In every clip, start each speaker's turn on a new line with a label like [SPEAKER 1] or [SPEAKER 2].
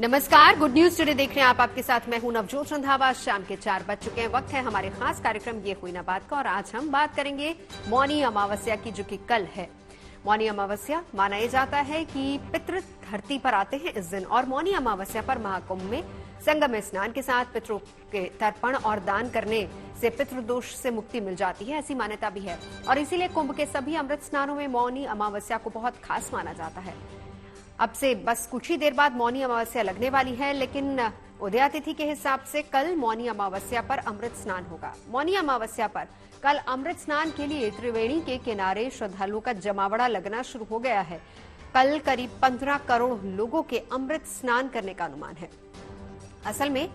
[SPEAKER 1] नमस्कार, good news today देख रहे हैं आप। आपके साथ मैं हूं नवजोत रंधावा। शाम के 4 बज चुके हैं। वक्त है हमारे खास कार्यक्रम ये हुई ना बात का, और आज हम बात करेंगे मौनी अमावस्या की, जो कि कल है। मौनी अमावस्या माना यह जाता है कि पितृ धरती पर आते हैं इस दिन, और मौनी अमावस्या पर महाकुंभ में संगम स्नान के साथ पितरों के तर्पण और दान करने से पितृदोष से मुक्ति मिल जाती है, ऐसी मान्यता भी है। और इसीलिए कुंभ के सभी अमृत स्नानों में मौनी अमावस्या को बहुत खास माना जाता है। अब से बस कुछ ही देर बाद मौनी अमावस्या लगने वाली है, लेकिन उदयातिथि के हिसाब से कल मौनी अमावस्या पर अमृत स्नान होगा। मौनी अमावस्या पर कल अमृत स्नान के लिए त्रिवेणी के किनारे श्रद्धालुओं का जमावड़ा लगना शुरू हो गया है। कल करीब 15 करोड़ लोगों के अमृत स्नान करने का अनुमान है। असल में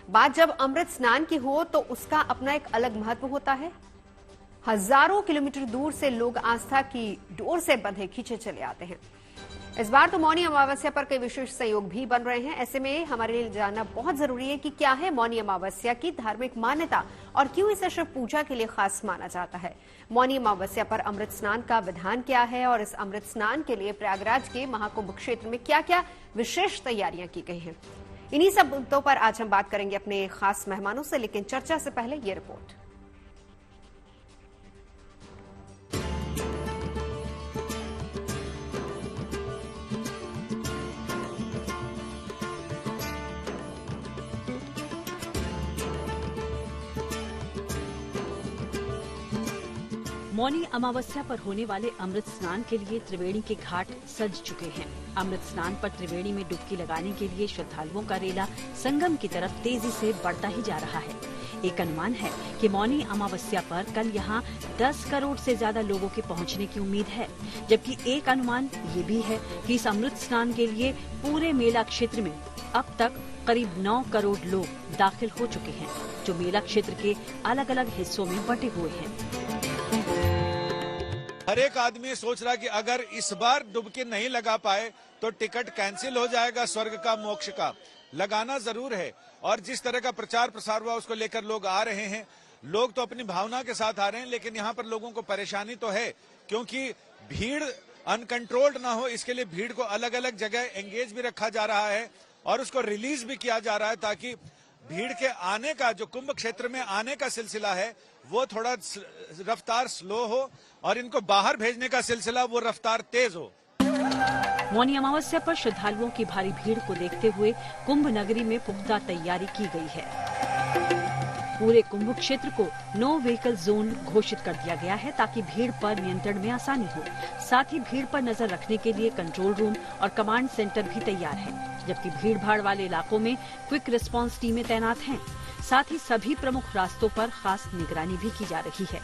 [SPEAKER 1] बात जब अमृत स्नान की हो तो उसका अपना एक अलग महत्व होता है। हजारों किलोमीटर दूर से लोग आस्था की डोर से बंधे खींचे चले आते हैं। इस बार तो मौनी अमावस्या पर कई विशेष संयोग भी बन रहे हैं। ऐसे में हमारे लिए जानना बहुत जरूरी है कि क्या है मौनी अमावस्या की धार्मिक मान्यता और क्यों इसे शिव पूजा के लिए खास माना जाता है। मौनी अमावस्या पर अमृत स्नान का विधान क्या है, और इस अमृत स्नान के लिए प्रयागराज के महाकुंभ क्षेत्र में क्या क्या विशेष तैयारियां की गई हैं, इन्हीं सब मुद्दों पर आज हम बात करेंगे अपने खास मेहमानों से। लेकिन चर्चा से पहले ये रिपोर्ट।
[SPEAKER 2] मौनी अमावस्या पर होने वाले अमृत स्नान के लिए त्रिवेणी के घाट सज चुके हैं। अमृत स्नान पर त्रिवेणी में डुबकी लगाने के लिए श्रद्धालुओं का रेला संगम की तरफ तेजी से बढ़ता ही जा रहा है। एक अनुमान है कि मौनी अमावस्या पर कल यहां 10 करोड़ से ज्यादा लोगों के पहुंचने की उम्मीद है, जबकि एक अनुमान ये भी है कि इस अमृत स्नान के लिए पूरे मेला क्षेत्र में अब तक करीब 9 करोड़ लोग दाखिल हो चुके हैं, जो मेला क्षेत्र के अलग अलग हिस्सों में बटे हुए हैं।
[SPEAKER 3] हर एक आदमी सोच रहा कि अगर इस बार डुबकी नहीं लगा पाए तो टिकट कैंसिल हो जाएगा, स्वर्ग का मोक्ष का। लगाना जरूर है, और जिस तरह का प्रचार प्रसार हुआ उसको लेकर लोग आ रहे हैं। लोग तो अपनी भावना के साथ आ रहे हैं, लेकिन यहाँ पर लोगों को परेशानी तो है, क्योंकि भीड़ अनकंट्रोल्ड ना हो, इसके लिए भीड़ को अलग अलग जगह एंगेज भी रखा जा रहा है और उसको रिलीज भी किया जा रहा है, ताकि भीड़ के आने का, जो कुंभ क्षेत्र में आने का सिलसिला है, वो थोड़ा रफ्तार स्लो हो, और इनको बाहर भेजने का सिलसिला वो रफ्तार तेज हो।
[SPEAKER 2] मौनी अमावस्या पर श्रद्धालुओं की भारी भीड़ को देखते हुए कुंभ नगरी में पुख्ता तैयारी की गई है। पूरे कुंभ क्षेत्र को नो व्हीकल जोन घोषित कर दिया गया है, ताकि भीड़ पर नियंत्रण में आसानी हो। साथ ही भीड़ पर नजर रखने के लिए कंट्रोल रूम और कमांड सेंटर भी तैयार है, जबकि भीड़ भाड़ वाले इलाकों में क्विक रिस्पांस टीमें तैनात हैं। साथ ही सभी प्रमुख रास्तों पर खास निगरानी भी की जा रही है।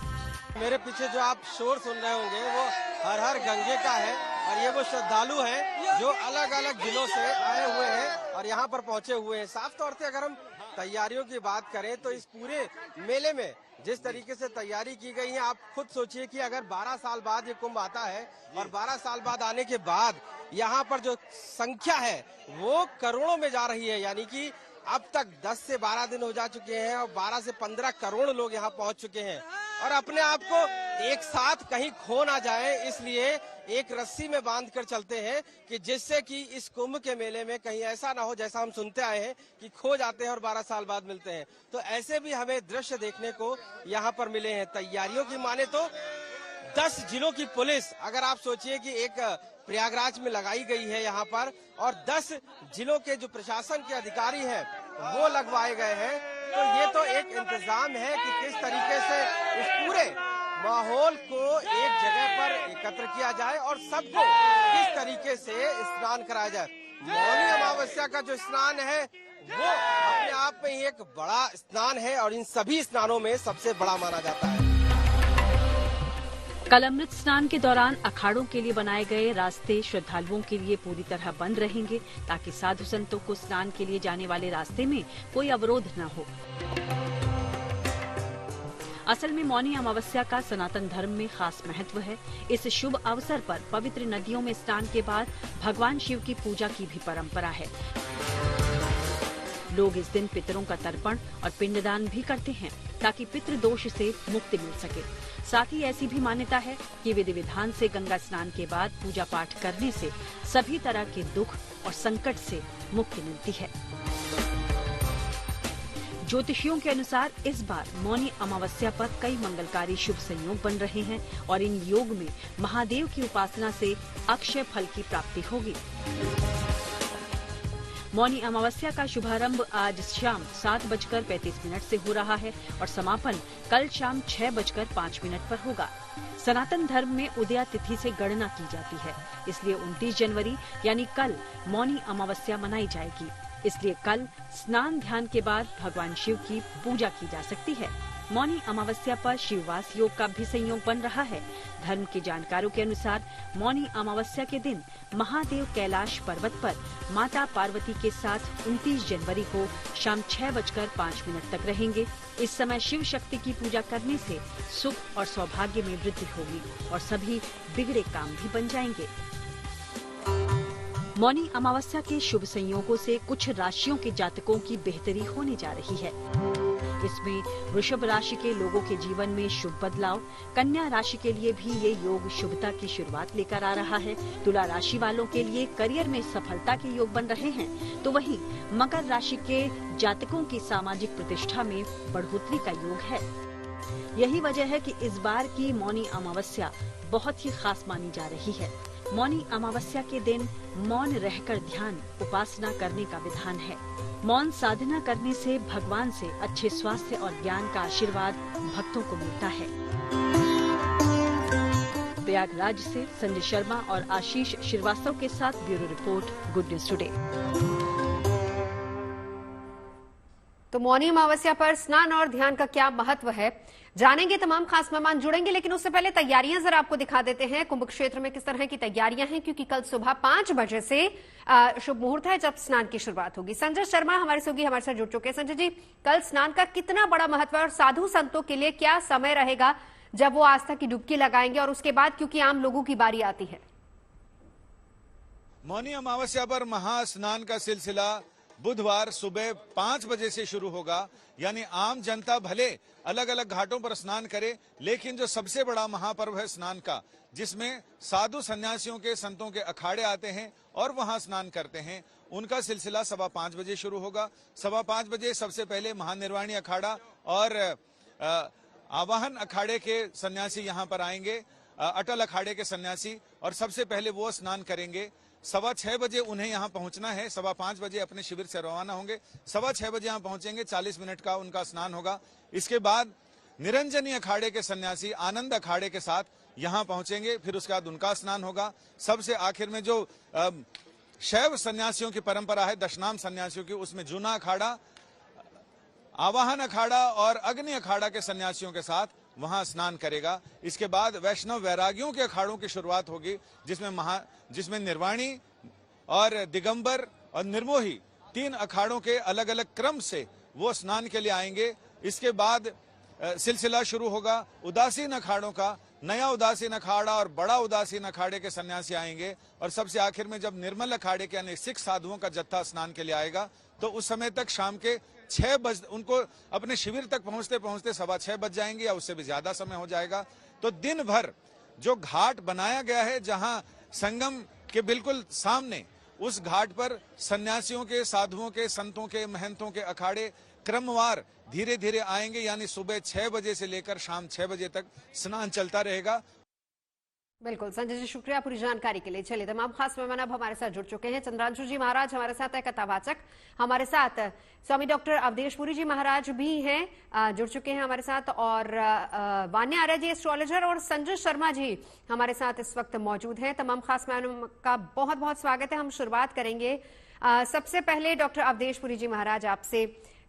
[SPEAKER 4] मेरे पीछे जो आप शोर सुन रहे होंगे वो हर हर गंगे का है, और ये वो श्रद्धालु हैं जो अलग अलग जिलों से आए हुए हैं और यहाँ पर पहुँचे हुए हैं। साफ तौर से अगर हम तैयारियों की बात करें तो इस पूरे मेले में जिस तरीके से तैयारी की गई है, आप खुद सोचिए कि अगर 12 साल बाद ये कुंभ आता है, और 12 साल बाद आने के बाद यहाँ पर जो संख्या है वो करोड़ों में जा रही है। यानी कि अब तक 10 से 12 दिन हो जा चुके हैं और 12 से 15 करोड़ लोग यहाँ पहुँच चुके हैं, और अपने आप को एक साथ कहीं खो ना जाए, इसलिए एक रस्सी में बांध कर चलते हैं, कि जिससे कि इस कुंभ के मेले में कहीं ऐसा ना हो जैसा हम सुनते आए हैं कि खो जाते हैं और 12 साल बाद मिलते हैं। तो ऐसे भी हमें दृश्य देखने को यहाँ पर मिले हैं। तैयारियों की माने तो 10 जिलों की पुलिस, अगर आप सोचिए कि एक प्रयागराज में लगाई गई है यहाँ पर, और 10 जिलों के जो प्रशासन के अधिकारी हैं वो लगवाए गए हैं, तो ये तो एक इंतजाम है कि किस तरीके से इस पूरे माहौल को एक जगह पर एकत्र किया जाए और सबको किस तरीके से स्नान कराया जाए। मौनी अमावस्या का जो स्नान है वो अपने आप में ही एक बड़ा स्नान है, और इन सभी स्नानों में सबसे बड़ा माना जाता है।
[SPEAKER 2] कल अमृत स्नान के दौरान अखाड़ों के लिए बनाए गए रास्ते श्रद्धालुओं के लिए पूरी तरह बंद रहेंगे, ताकि साधु संतों को स्नान के लिए जाने वाले रास्ते में कोई अवरोध न हो। असल में मौनी अमावस्या का सनातन धर्म में खास महत्व है। इस शुभ अवसर पर पवित्र नदियों में स्नान के बाद भगवान शिव की पूजा की भी परंपरा है। लोग इस दिन पितरों का तर्पण और पिंडदान भी करते हैं, ताकि पितृ दोष से मुक्ति मिल सके। साथ ही ऐसी भी मान्यता है कि विधि विधान से गंगा स्नान के बाद पूजा पाठ करने से सभी तरह के दुख और संकट से मुक्ति मिलती है। ज्योतिषियों के अनुसार इस बार मौनी अमावस्या पर कई मंगलकारी शुभ संयोग बन रहे हैं और इन योग में महादेव की उपासना से अक्षय फल की प्राप्ति होगी। मौनी अमावस्या का शुभारंभ आज शाम 7:35 से हो रहा है और समापन कल शाम 6:05 पर होगा। सनातन धर्म में उदया तिथि से गणना की जाती है, इसलिए 29 जनवरी यानी कल मौनी अमावस्या मनाई जाएगी। इसलिए कल स्नान ध्यान के बाद भगवान शिव की पूजा की जा सकती है। मौनी अमावस्या पर शिववास योग का भी संयोग बन रहा है। धर्म के जानकारों के अनुसार मौनी अमावस्या के दिन महादेव कैलाश पर्वत पर माता पार्वती के साथ 29 जनवरी को शाम 6:05 तक रहेंगे। इस समय शिव शक्ति की पूजा करने से सुख और सौभाग्य में वृद्धि होगी और सभी बिगड़े काम भी बन जाएंगे। मौनी अमावस्या के शुभ संयोगों से कुछ राशियों के जातकों की बेहतरी होने जा रही है। इसमें वृषभ राशि के लोगों के जीवन में शुभ बदलाव, कन्या राशि के लिए भी ये योग शुभता की शुरुआत लेकर आ रहा है। तुला राशि वालों के लिए करियर में सफलता के योग बन रहे हैं, तो वहीं मकर राशि के जातकों की सामाजिक प्रतिष्ठा में बढ़ोतरी का योग है। यही वजह है कि इस बार की मौनी अमावस्या बहुत ही खास मानी जा रही है। मौनी अमावस्या के दिन मौन रहकर ध्यान उपासना करने का विधान है। मौन साधना करने से भगवान से अच्छे स्वास्थ्य और ज्ञान का आशीर्वाद भक्तों को मिलता है। प्रयागराज से संजय शर्मा और आशीष श्रीवास्तव के साथ bureau report, good news today.
[SPEAKER 1] तो मौनी अमावस्या पर स्नान और ध्यान का क्या महत्व है, जानेंगे। तमाम खास मेहमान जुड़ेंगे, लेकिन उससे पहले तैयारियां जरा आपको दिखा देते हैं। कुंभ क्षेत्र में किस तरह की तैयारियां हैं, क्योंकि कल सुबह 5 बजे से शुभ मुहूर्त है जब स्नान की शुरुआत होगी। संजय शर्मा हमारे साथ जुड़ चुके हैं। संजय जी, कल स्नान का कितना बड़ा महत्व है और साधु संतों के लिए क्या समय रहेगा जब वो आस्था की डुबकी लगाएंगे, और उसके बाद क्योंकि आम लोगों की बारी आती है।
[SPEAKER 3] मौनी अमावस्या पर महास्नान का सिलसिला बुधवार सुबह 5 बजे से शुरू होगा। यानी आम जनता भले अलग अलग घाटों पर स्नान करे, लेकिन जो सबसे बड़ा महापर्व है स्नान का, जिसमें साधु सन्यासियों के संतों के अखाड़े आते हैं और वहां स्नान करते हैं, उनका सिलसिला 5:15 बजे शुरू होगा। 5:15 बजे सबसे पहले महानिर्वाणी अखाड़ा और आवाहन अखाड़े के सन्यासी यहाँ पर आएंगे, अटल अखाड़े के सन्यासी, और सबसे पहले वो स्नान करेंगे। 6:15 बजे उन्हें यहाँ पहुंचना है। 5:15 बजे अपने शिविर से रवाना होंगे। 6:15 बजे यहाँ पहुंचेंगे। 40 मिनट का उनका स्नान होगा। इसके बाद निरंजनी अखाड़े के सन्यासी आनंद अखाड़े के साथ यहाँ पहुंचेंगे। फिर उसके बाद उनका स्नान होगा। सबसे आखिर में जो शैव सन्यासियों की परंपरा है, दशनाम सन्यासियों की, उसमें जूना अखाड़ा, आवाहन अखाड़ा और अग्नि अखाड़ा के सन्यासियों के साथ वहां स्नान करेगा। इसके बाद वैष्णव वैरागियों के अखाड़ों की शुरुआत होगी, जिसमें निर्वाणी और दिगंबर और निर्मोही 3 अखाड़ों के अलग अलग क्रम से वो स्नान के लिए आएंगे। इसके बाद सिलसिला शुरू होगा उदासीन अखाड़ों का। नया उदासीन अखाड़ा और बड़ा उदासीन अखाड़े के सन्यासी आएंगे, और सबसे आखिर में जब निर्मल अखाड़े के यानी सिख साधुओं का जत्था स्नान के लिए आएगा, तो उस समय तक शाम के 6 बजे उनको अपने शिविर तक पहुंचते पहुंचते 6:15 बज जाएंगे या उससे भी ज्यादा समय हो जाएगा। तो दिन भर जो घाट बनाया गया है, जहां संगम के बिल्कुल सामने, उस घाट पर सन्यासियों के, साधुओं के, संतों के, महंतों के अखाड़े क्रमवार धीरे धीरे आएंगे। यानी सुबह 6 बजे से लेकर शाम 6 बजे तक स्नान चलता रहेगा।
[SPEAKER 1] बिल्कुल संजय जी, शुक्रिया पूरी जानकारी के लिए। चलिए, तमाम खास मेहमान अब हमारे साथ जुड़ चुके हैं। चंद्रांशु जी महाराज हमारे साथ है, कथावाचक हमारे साथ स्वामी डॉक्टर अवधेशपुरी जी महाराज भी हैं, जुड़ चुके हैं हमारे साथ, और वान्या आर्य जी एस्ट्रोलॉजर, और संजय शर्मा जी हमारे साथ इस वक्त मौजूद हैं। तमाम खास मेहमानों का बहुत बहुत स्वागत है। हम शुरुआत करेंगे सबसे पहले डॉक्टर अवधेशपुरी जी महाराज आपसे,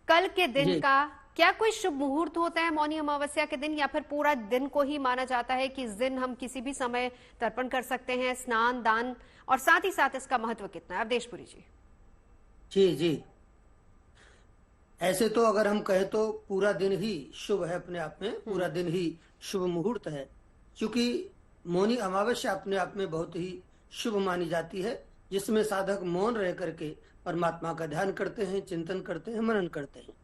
[SPEAKER 1] कल के दिन का क्या कोई शुभ मुहूर्त होता है मौनी अमावस्या के दिन, या फिर पूरा दिन को ही माना जाता है कि इस दिन हम किसी भी समय तर्पण कर सकते हैं, स्नान दान, और साथ ही साथ इसका महत्व कितना है? अवधेशपुरी जी।
[SPEAKER 5] जी, ऐसे तो अगर हम कहें तो पूरा दिन ही शुभ है, अपने आप में पूरा दिन ही शुभ मुहूर्त है, क्योंकि मौनी अमावस्या अपने आप में बहुत ही शुभ मानी जाती है, जिसमें साधक मौन रह करके परमात्मा का ध्यान करते हैं, चिंतन करते हैं, मनन करते हैं।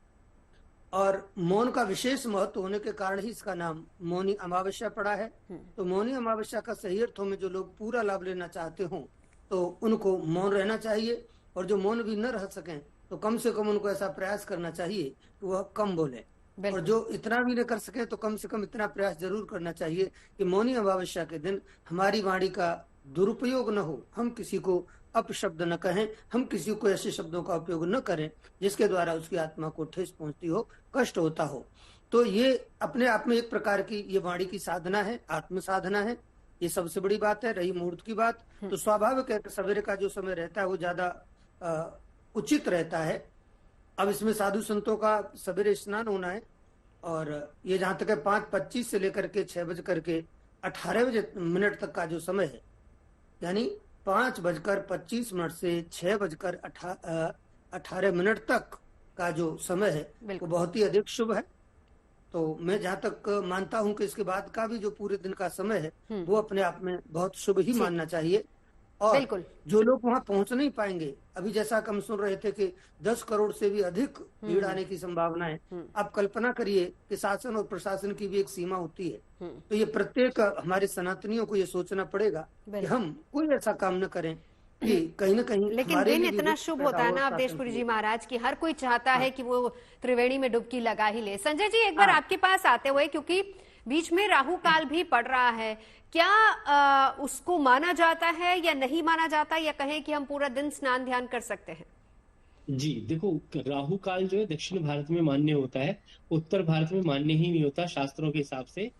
[SPEAKER 5] और मौन का विशेष महत्व होने के कारण ही इसका नाम मौनी अमावस्या पड़ा है। तो मौनी अमावस्या का सही अर्थों में जो लोग पूरा लाभ लेना चाहते हों, तो उनको मौन रहना चाहिए, और जो मौन भी न रह सकें तो कम से कम उनको ऐसा प्रयास करना चाहिए कि वह कम बोले, और जो इतना भी न कर सके तो कम से कम इतना प्रयास जरूर करना चाहिए कि मौनी अमावस्या के दिन हमारी वाणी का दुरुपयोग न हो, हम किसी को अपशब्द न कहें, हम किसी को ऐसे शब्दों का उपयोग न करें जिसके द्वारा उसकी आत्मा को ठेस पहुंचती हो, कष्ट होता हो। तो ये अपने आप में एक प्रकार की ये वाणी की साधना है, आत्म साधना है, ये सबसे बड़ी बात है। रही मुहूर्त की बात, तो स्वाभाविक है कि सवेरे का जो समय रहता है वो ज्यादा उचित रहता है। अब इसमें साधु संतों का सवेरे स्नान होना है, और ये जहां तक है 5:25 से लेकर के 6:18 तक का जो समय है, यानी 5:25 से 6:18 तक का जो समय है वो बहुत ही अधिक शुभ है। तो मैं जहां तक मानता हूं कि इसके बाद का भी जो पूरे दिन का समय है वो अपने आप में बहुत शुभ ही मानना चाहिए। और जो लोग वहां पहुंच नहीं पाएंगे, अभी जैसा हम सुन रहे थे कि 10 करोड़ से भी अधिक भीड़ आने की संभावना है। आप कल्पना करिए कि शासन और प्रशासन की भी एक सीमा होती है, तो ये प्रत्येक हमारे सनातनियों को ये सोचना पड़ेगा कि हम कोई ऐसा काम न करें कि कहीं न कहीं।
[SPEAKER 1] लेकिन दिन इतना शुभ होता है ना अवधेशपुरी जी महाराज की हर कोई चाहता है कि वो त्रिवेणी में डुबकी लगा ही ले। संजय जी, एक बार आपके पास आते हुए, क्योंकि बीच में राहु काल भी पड़ रहा है, क्या उसको माना जाता है या नहीं माना जाता, या कहें कि हम पूरा दिन स्नान ध्यान कर सकते हैं?
[SPEAKER 6] जी देखो, राहु काल जो है दक्षिण भारत में मान्य होता है, उत्तर भारत में मान्य ही नहीं होता शास्त्रों के हिसाब से,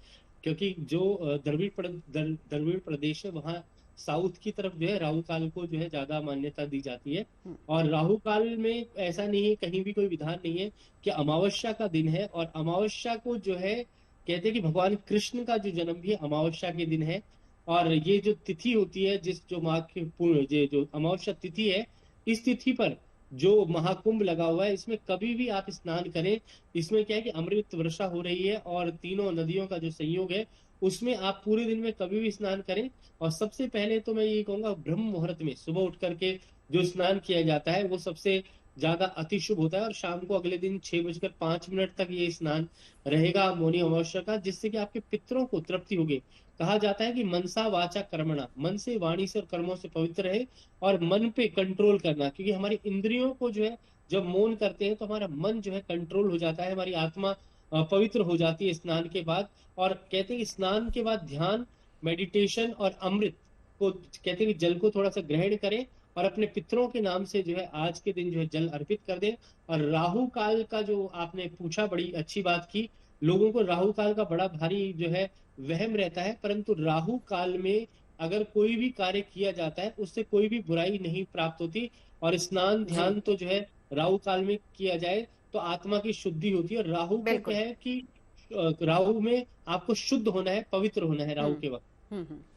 [SPEAKER 6] क्योंकि जो द्रविड़ प्रदेश है वहाँ साउथ की तरफ जो है राहु काल को जो है ज्यादा मान्यता दी जाती है। और राहु काल में ऐसा नहीं है, कहीं भी कोई विधान नहीं है कि अमावस्या का दिन है, और अमावस्या को जो है कहते हैं कि भगवान कृष्ण का जो जन्म भी अमावस्या के दिन है। और ये जो तिथि होती है, जिस जो माघ की पूर्ण जो अमावस्या तिथि है, इस तिथि पर जो महाकुंभ लगा हुआ है, इसमें कभी भी आप स्नान करें। इसमें क्या है कि अमृत वर्षा हो रही है और तीनों नदियों का जो संयोग है उसमें आप पूरे दिन में कभी भी स्नान करें। और सबसे पहले तो मैं ये कहूंगा ब्रह्म मुहूर्त में सुबह उठ करके जो स्नान किया जाता है वो सबसे ज्यादा अति शुभ होता है। और शाम को अगले दिन 6:05 तक ये स्नान रहेगा मौनी अमावस्या का, जिससे कि आपके पितरों को तृप्ति होगी। कहा जाता है कि मनसा वाचा कर्मणा, मन से वाणी से और कर्मों से पवित्र रहे और मन पे कंट्रोल करना, क्योंकि हमारी इंद्रियों को जो है जब मौन करते हैं तो हमारा मन जो है कंट्रोल हो जाता है, हमारी आत्मा पवित्र हो जाती है स्नान के बाद। और कहते हैं कि स्नान के बाद ध्यान, मेडिटेशन और अमृत को कहते हैं कि जल को थोड़ा सा ग्रहण करें और अपने पितरों के नाम से जो है आज के दिन जो है जल अर्पित कर दें। और राहु काल का जो आपने पूछा, बड़ी अच्छी बात की। लोगों को राहु काल का बड़ा भारी जो है वहम रहता है, परंतु राहु काल में अगर कोई भी कार्य किया जाता है उससे कोई भी बुराई नहीं प्राप्त होती। और स्नान ध्यान तो जो है राहु काल में किया जाए तो आत्मा की शुद्धि होती है। राहु को क्या है कि राहु में आपको शुद्ध होना है, पवित्र होना है राहु के वक्त।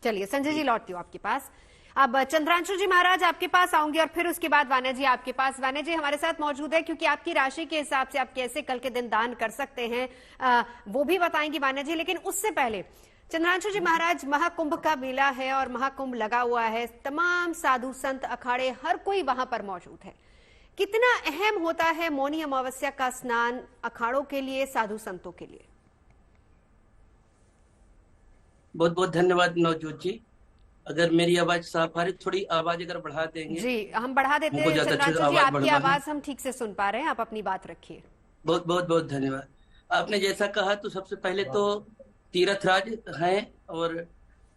[SPEAKER 1] चलिए संजय जी, लौटती हूँ आपके पास। अब चंद्रांशु जी महाराज आपके पास आऊंगी और फिर उसके बाद वाना जी आपके पास। वाना जी हमारे साथ मौजूद है, क्योंकि आपकी राशि के हिसाब से आप कैसे कल के दिन दान कर सकते हैं वो भी बताएंगी वाना जी। लेकिन उससे पहले चंद्रांशु जी महाराज, महाकुंभ का मेला है और महाकुंभ लगा हुआ है, तमाम साधु संत अखाड़े हर कोई वहां पर मौजूद है। कितना अहम होता है मौनी अमावस्या का स्नान अखाड़ों के लिए, साधु संतों के लिए?
[SPEAKER 7] बहुत बहुत धन्यवाद नवजोत जी। अगर मेरी आवाज साफ आ रही, थोड़ी आवाज अगर बढ़ा देंगे।
[SPEAKER 1] जी हम बढ़ा देते हैं चंद्रांशु जी, आपकी आवाज हम ठीक से सुन पा रहे हैं, आप अपनी बात रखिए।
[SPEAKER 7] बहुत बहुत बहुत धन्यवाद। आपने जैसा कहा, तो सबसे पहले तो तीर्थराज हैं और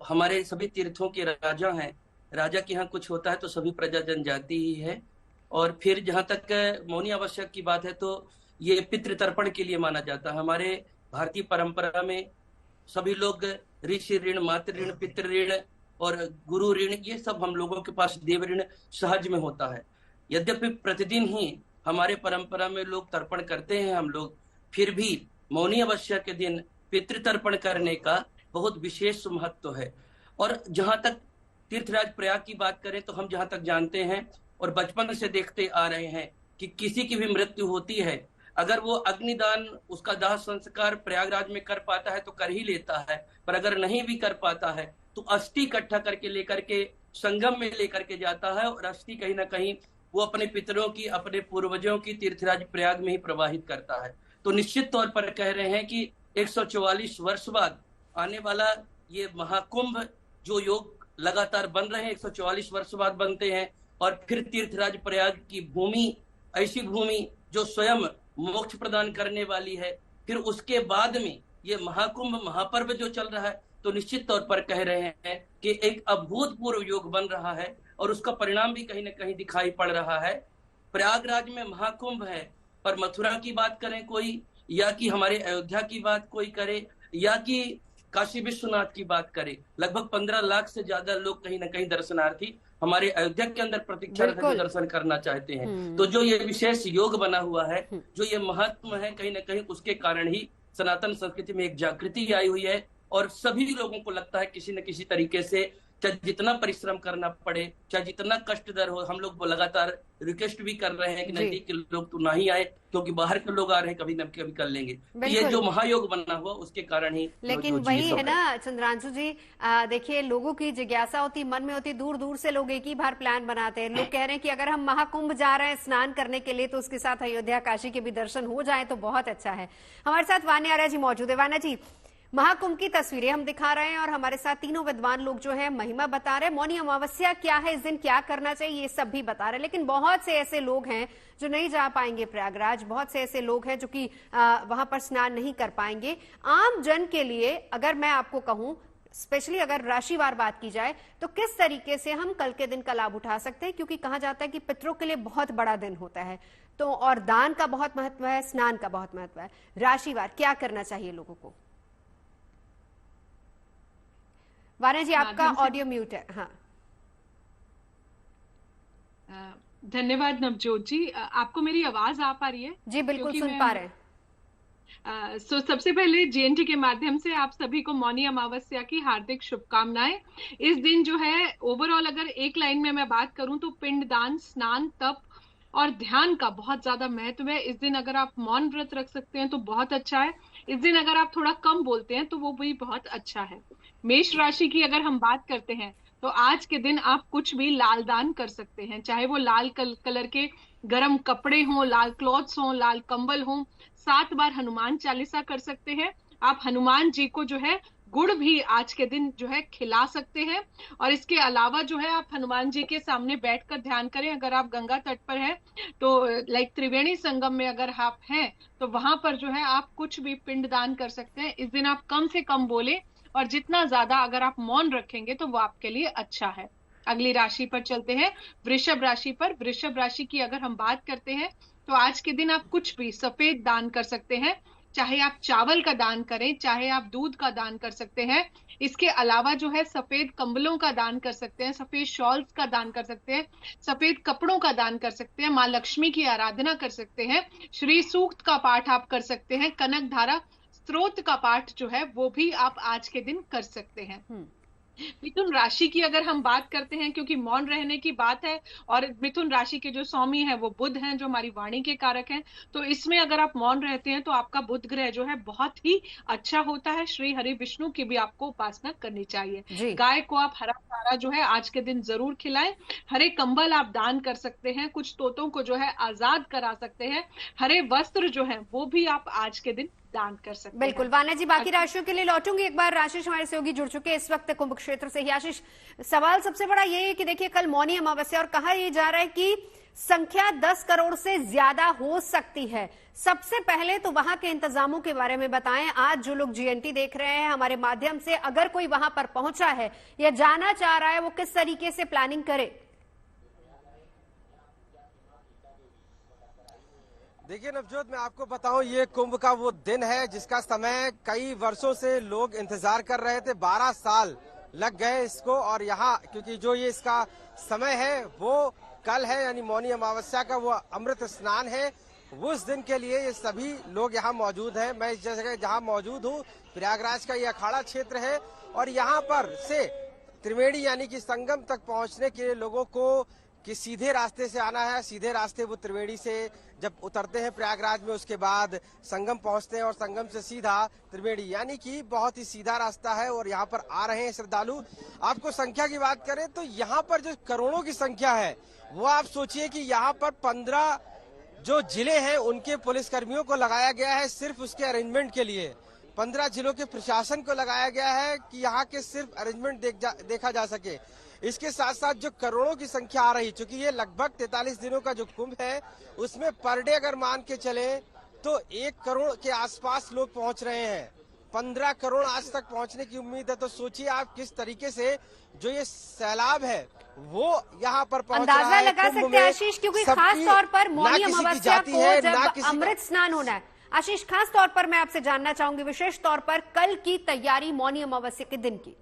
[SPEAKER 7] हमारे सभी तीर्थों के राजा हैं। राजा के यहाँ कुछ होता है तो सभी प्रजा जनजाति ही है। और फिर जहाँ तक मौनी अमावस्या की बात है तो ये पितृतर्पण के लिए माना जाता है। हमारे भारतीय परंपरा में सभी लोग ऋषि ऋण, मातृ ऋण, पितृ ऋण और गुरु ऋण, ये सब हम लोगों के पास देव ऋण सहज में होता है। यद्यपि प्रतिदिन ही हमारे परंपरा में लोग तर्पण करते हैं हम लोग, फिर भी मौनी अमावस्या के दिन पितृतर्पण करने का बहुत विशेष महत्व है। और जहां तक तीर्थराज प्रयाग की बात करें तो हम जहां तक जानते हैं और बचपन से देखते आ रहे हैं कि किसी की भी मृत्यु होती है, अगर वो अग्निदान, उसका दाह संस्कार प्रयागराज में कर पाता है तो कर ही लेता है, पर अगर नहीं भी कर पाता है तो अस्थि इकट्ठा करके लेकर के संगम में लेकर के जाता है और अस्थि कहीं ना कहीं वो अपने पितरों की, अपने पूर्वजों की तीर्थराज प्रयाग में ही प्रवाहित करता है। तो निश्चित तौर पर कह रहे हैं कि 144 वर्ष बाद आने वाला ये महाकुंभ जो योग लगातार बन रहे हैं, 144 वर्ष बाद बनते हैं। और फिर तीर्थराज प्रयाग की भूमि, ऐसी भूमि जो स्वयं मोक्ष प्रदान करने वाली है, फिर उसके बाद में ये महाकुंभ महापर्व जो चल रहा है, तो निश्चित तौर पर कह रहे हैं कि एक अभूतपूर्व योग बन रहा है और उसका परिणाम भी कहीं न कहीं दिखाई पड़ रहा है। प्रयागराज में महाकुंभ है, पर मथुरा की बात करें कोई, या कि हमारे अयोध्या की बात कोई करे, या कि काशी विश्वनाथ की बात करे, लगभग 15 लाख से ज्यादा लोग कहीं न कहीं दर्शनार्थी हमारे अयोध्या के अंदर प्रतीक्षारत दर्शन करना चाहते हैं। तो जो ये विशेष योग बना हुआ है, जो ये महत्व है, कहीं न कहीं उसके कारण ही सनातन संस्कृति में एक जागृति आई हुई है और सभी लोगों को लगता है किसी न किसी तरीके से, चाहे जितना परिश्रम करना पड़े, चाहे जितना कष्टदर हो, हम लोग लगातार रिक्वेस्ट भी कर रहे हैं कि नजदीक के लोग तो ना ही आए, क्योंकि बाहर के लोग आ रहे हैं, कभी न कभी कर लेंगे। तो ये जो महायोग बना हुआ उसके कारण ही।
[SPEAKER 1] लेकिन वही है ना चंद्रांशु जी, देखिए लोगों की जिज्ञासा होती, मन में होती, दूर दूर से लोग एक ही बार प्लान बनाते हैं। लोग कह रहे हैं कि अगर हम महाकुंभ जा रहे हैं स्नान करने के लिए, तो उसके साथ अयोध्या काशी के भी दर्शन हो जाए तो बहुत अच्छा है। हमारे साथ वान्या आर्या जी मौजूद है। वान्या जी, महाकुंभ की तस्वीरें हम दिखा रहे हैं और हमारे साथ तीनों विद्वान लोग जो है महिमा बता रहे हैं, मौनी अमावस्या क्या है, इस दिन क्या करना चाहिए, ये सब भी बता रहे हैं। लेकिन बहुत से ऐसे लोग हैं जो नहीं जा पाएंगे प्रयागराज, बहुत से ऐसे लोग हैं जो कि वहां पर स्नान नहीं कर पाएंगे। आम जन के लिए अगर मैं आपको कहूं, स्पेशली अगर राशिवार बात की जाए, तो किस तरीके से हम कल के दिन का लाभ उठा सकते हैं? क्योंकि कहा जाता है कि पितरों के लिए बहुत बड़ा दिन होता है, तो और दान का बहुत महत्व है, स्नान का बहुत महत्व है। राशिवार क्या करना चाहिए लोगों को? वान्या जी, आपका ऑडियो म्यूट है। हाँ,
[SPEAKER 8] धन्यवाद नवजोत जी। आपको मेरी आवाज आ पा रही है?
[SPEAKER 1] जी बिल्कुल सुन पा रहे हैं।
[SPEAKER 8] सबसे पहले जेएनटी के माध्यम से आप सभी को मौनी अमावस्या की हार्दिक शुभकामनाएं। इस दिन जो है ओवरऑल अगर एक लाइन में मैं बात करूं तो पिंडदान, स्नान, तप और ध्यान का बहुत ज्यादा महत्व है। इस दिन अगर आप मौन व्रत रख सकते हैं तो बहुत अच्छा है। इस दिन अगर आप थोड़ा कम बोलते हैं तो वो भी बहुत अच्छा है। मेष राशि की अगर हम बात करते हैं तो आज के दिन आप कुछ भी लाल दान कर सकते हैं, चाहे वो लाल कलर के गरम कपड़े हों, लाल क्लॉथ्स हों, लाल कंबल हों। 7 बार हनुमान चालीसा कर सकते हैं। आप हनुमान जी को जो है गुड़ भी आज के दिन जो है खिला सकते हैं। और इसके अलावा जो है आप हनुमान जी के सामने बैठकर ध्यान करें। अगर आप गंगा तट पर हैं तो लाइक त्रिवेणी संगम में अगर आप हैं तो वहां पर जो है आप कुछ भी पिंड दान कर सकते हैं। इस दिन आप कम से कम बोले और जितना ज्यादा अगर आप मौन रखेंगे तो वो आपके लिए अच्छा है। अगली राशि पर चलते हैं, वृषभ राशि पर। वृषभ राशि की अगर हम बात करते हैं तो आज के दिन आप कुछ भी सफेद दान कर सकते हैं, चाहे आप चावल का दान करें, चाहे आप दूध का दान कर सकते हैं। इसके अलावा जो है सफेद कंबलों का दान कर सकते हैं, सफेद शॉल्स का दान कर सकते हैं, सफेद कपड़ों का दान कर सकते हैं, माँ लक्ष्मी की आराधना कर सकते हैं, श्री सूक्त का पाठ आप कर सकते हैं, कनक धारा स्त्रोत का पाठ जो है वो भी आप आज के दिन कर सकते हैं। मिथुन राशि की अगर हम बात करते हैं, क्योंकि मौन रहने की बात है और मिथुन राशि के जो स्वामी है वो बुध हैं, जो हमारी वाणी के कारक हैं, तो इसमें अगर आप मौन रहते हैं तो आपका बुध ग्रह जो है बहुत ही अच्छा होता है। श्री हरि विष्णु की भी आपको उपासना करनी चाहिए। गाय को आप हरा चारा जो है आज के दिन जरूर खिलाएं। हरे कंबल आप दान कर सकते हैं, कुछ तोतों को जो है आजाद करा सकते हैं। हरे वस्त्र जो है वो भी आप आज के दिन दान कर सकते हैं।
[SPEAKER 1] बिल्कुल वान्या जी, बाकी राशियों के लिए लौटूंगी एक बार। आशीष हमारे सहयोगी जुड़ चुके हैं इस वक्त कुंभ क्षेत्र से ही। आशीष, सवाल सबसे बड़ा ये है कि देखिए कल मौनी अमावस्या और कहा यह जा रहा है कि संख्या 10 करोड़ से ज्यादा हो सकती है। सबसे पहले तो वहां के इंतजामों के बारे में बताएं। आज जो लोग जीएनटी देख रहे हैं हमारे माध्यम से, अगर कोई वहां पर पहुंचा है या जाना चाह रहा है, वो किस तरीके से प्लानिंग करे?
[SPEAKER 4] देखिए नवजोत, मैं आपको बताऊं, ये कुंभ का वो दिन है जिसका समय कई वर्षों से लोग इंतजार कर रहे थे। 12 साल लग गए इसको, और यहाँ क्योंकि जो ये इसका समय है वो कल है, यानी मौनी अमावस्या का वो अमृत स्नान है। उस दिन के लिए ये सभी लोग यहाँ मौजूद हैं। मैं इस जगह जहाँ मौजूद हूँ, प्रयागराज का ये अखाड़ा क्षेत्र है, और यहाँ पर से त्रिवेणी यानी कि संगम तक पहुँचने के लिए लोगों को कि सीधे रास्ते से आना है। सीधे रास्ते वो त्रिवेणी से जब उतरते हैं प्रयागराज में, उसके बाद संगम पहुंचते हैं और संगम से सीधा त्रिवेणी, यानी कि बहुत ही सीधा रास्ता है। और यहाँ पर आ रहे हैं श्रद्धालु। आपको संख्या की बात करें तो यहाँ पर जो करोड़ों की संख्या है वो आप सोचिए कि यहाँ पर 15 जो जिले हैं उनके पुलिसकर्मियों को लगाया गया है सिर्फ उसके अरेंजमेंट के लिए। 15 जिलों के प्रशासन को लगाया गया है कि यहाँ के सिर्फ अरेंजमेंट देखा जा सके। इसके साथ साथ जो करोड़ों की संख्या आ रही, चूंकि ये लगभग 43 दिनों का जो कुंभ है उसमें पर डे अगर मान के चले तो 1 करोड़ के आसपास लोग पहुंच रहे हैं। 15 करोड़ आज तक पहुंचने की उम्मीद है। तो सोचिए आप किस तरीके से जो ये सैलाब है वो यहाँ पर पहुंच रहा है।
[SPEAKER 1] अंदाजा लगा सकते हैं आशीष, क्योंकि खास तौर पर मौनी अमावस्या को जब अमृत स्नान होना है। आशीष, खास तौर पर मैं आपसे जानना चाहूंगी, विशेष तौर पर कल की तैयारी मौनी अमावस्या के दिन की।